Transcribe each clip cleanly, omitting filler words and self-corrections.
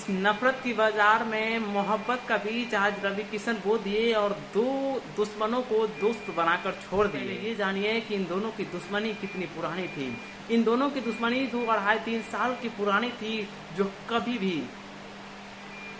इस नफरत की बाजार में मोहब्बत का बीज आज रवि किशन बो दिए और दो दुश्मनों को दोस्त बनाकर छोड़ दिए। ये जानिए कि इन दोनों की दुश्मनी कितनी पुरानी थी। इन दोनों की दुश्मनी 2-2.5-3 साल की पुरानी थी, जो कभी भी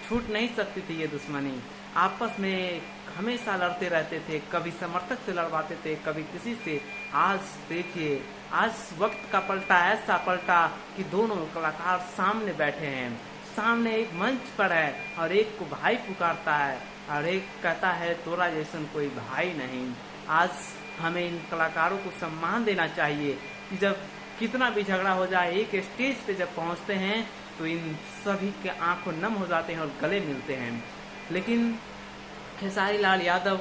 छूट नहीं सकती थी। ये दुश्मनी आपस में हमेशा लड़ते रहते थे, कभी समर्थक से लड़वाते थे, कभी किसी से। आज देखिए, आज वक्त का पलटा ऐसा पलटा कि दोनों कलाकार सामने बैठे हैं, सामने एक मंच पर है और एक को भाई पुकारता है और एक कहता है तोरा जैसन कोई भाई नहीं। आज हमें इन कलाकारों को सम्मान देना चाहिए कि जब कितना भी झगड़ा हो जाए, एक स्टेज पे जब पहुंचते हैं तो इन सभी के आंखों नम हो जाते हैं और गले मिलते हैं। लेकिन खेसारी लाल यादव,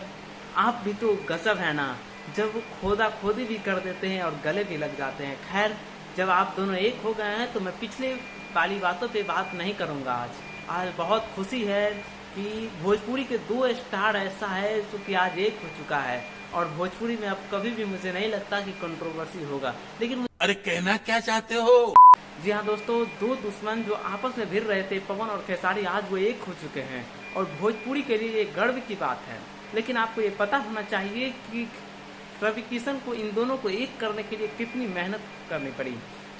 आप भी तो गजब है ना, जब वो खोदा खोदी भी कर देते हैं और गले भी लग जाते हैं। खैर, जब आप दोनों एक हो गए हैं तो मैं पिछले वाली बातों पे बात नहीं करूंगा। आज बहुत खुशी है कि भोजपुरी के 2 स्टार ऐसा है जो कि आज एक हो चुका है और भोजपुरी में अब कभी भी मुझे नहीं लगता कि कंट्रोवर्सी होगा। लेकिन अरे कहना क्या चाहते हो? जी हाँ दोस्तों, 2 दुश्मन जो आपस में भिड़ रहे थे, पवन और खेसारी, आज वो एक हो चुके हैं और भोजपुरी के लिए ये गर्व की बात है। लेकिन आपको ये पता होना चाहिए कि रवि किशन को इन दोनों को एक करने के लिए कितनी मेहनत करनी पड़ी,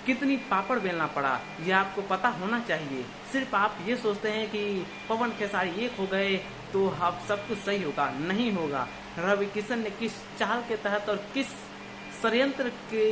कितनी पापड़ बेलना पड़ा, ये आपको पता होना चाहिए। सिर्फ आप ये सोचते हैं कि पवन खेसारी एक हो गए तो अब सब कुछ सही होगा, नहीं होगा। रवि किशन ने किस चाल के तहत और किस षड्यंत्र के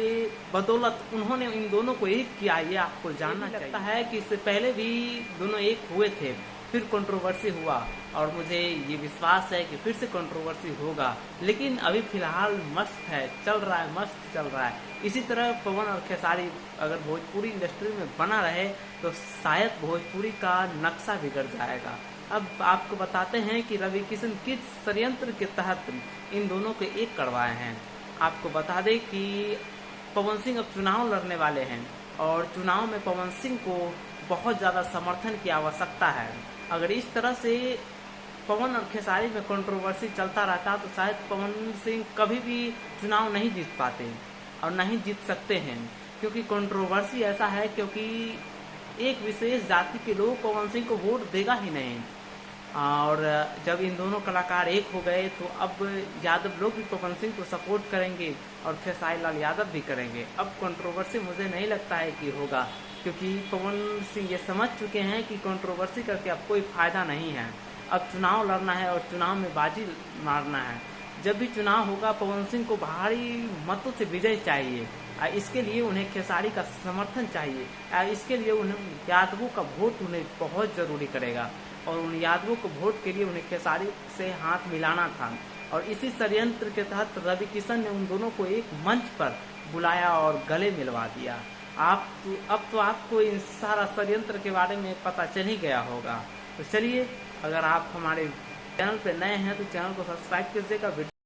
बदौलत उन्होंने इन दोनों को एक किया, ये आपको जानना चाहिए। लगता है कि इससे पहले भी दोनों एक हुए थे, फिर कंट्रोवर्सी हुआ और मुझे ये विश्वास है कि फिर से कंट्रोवर्सी होगा। लेकिन अभी फिलहाल मस्त है, चल रहा है, मस्त चल रहा है। इसी तरह पवन और खेसारी अगर भोजपुरी इंडस्ट्री में बना रहे तो शायद भोजपुरी का नक्शा बिगड़ जाएगा। अब आपको बताते हैं कि रवि किशन किस षड्यंत्र के तहत इन दोनों को एक करवाए हैं। आपको बता दें कि पवन सिंह अब चुनाव लड़ने वाले हैं और चुनाव में पवन सिंह को बहुत ज़्यादा समर्थन की आवश्यकता है। अगर इस तरह से पवन और खेसारी में कंट्रोवर्सी चलता रहता तो शायद पवन सिंह कभी भी चुनाव नहीं जीत पाते और नहीं जीत सकते हैं, क्योंकि कंट्रोवर्सी ऐसा है क्योंकि एक विशेष जाति के लोग पवन सिंह को वोट देगा ही नहीं। और जब इन दोनों कलाकार एक हो गए तो अब यादव लोग भी पवन सिंह को सपोर्ट करेंगे और खेसारी लाल यादव भी करेंगे। अब कंट्रोवर्सी मुझे नहीं लगता है कि होगा, क्योंकि पवन सिंह ये समझ चुके हैं कि कंट्रोवर्सी करके अब कोई फायदा नहीं है। अब चुनाव लड़ना है और चुनाव में बाजी मारना है। जब भी चुनाव होगा पवन सिंह को भारी मतों से विजय चाहिए। इसके लिए उन्हें खेसारी का समर्थन चाहिए। इसके लिए उन्हें यादवों का वोट उन्हें बहुत जरूरी करेगा और उन यादवों को वोट के लिए उन्हें खेसारी से हाथ मिलाना था। और इसी षड्यंत्र के तहत रवि किशन ने उन दोनों को एक मंच पर बुलाया और गले मिलवा दिया। अब तो आपको इन सारा षड्यंत्र के बारे में पता चल ही गया होगा। तो चलिए, अगर आप हमारे चैनल पर नए हैं तो चैनल को सब्सक्राइब कीजिएगा।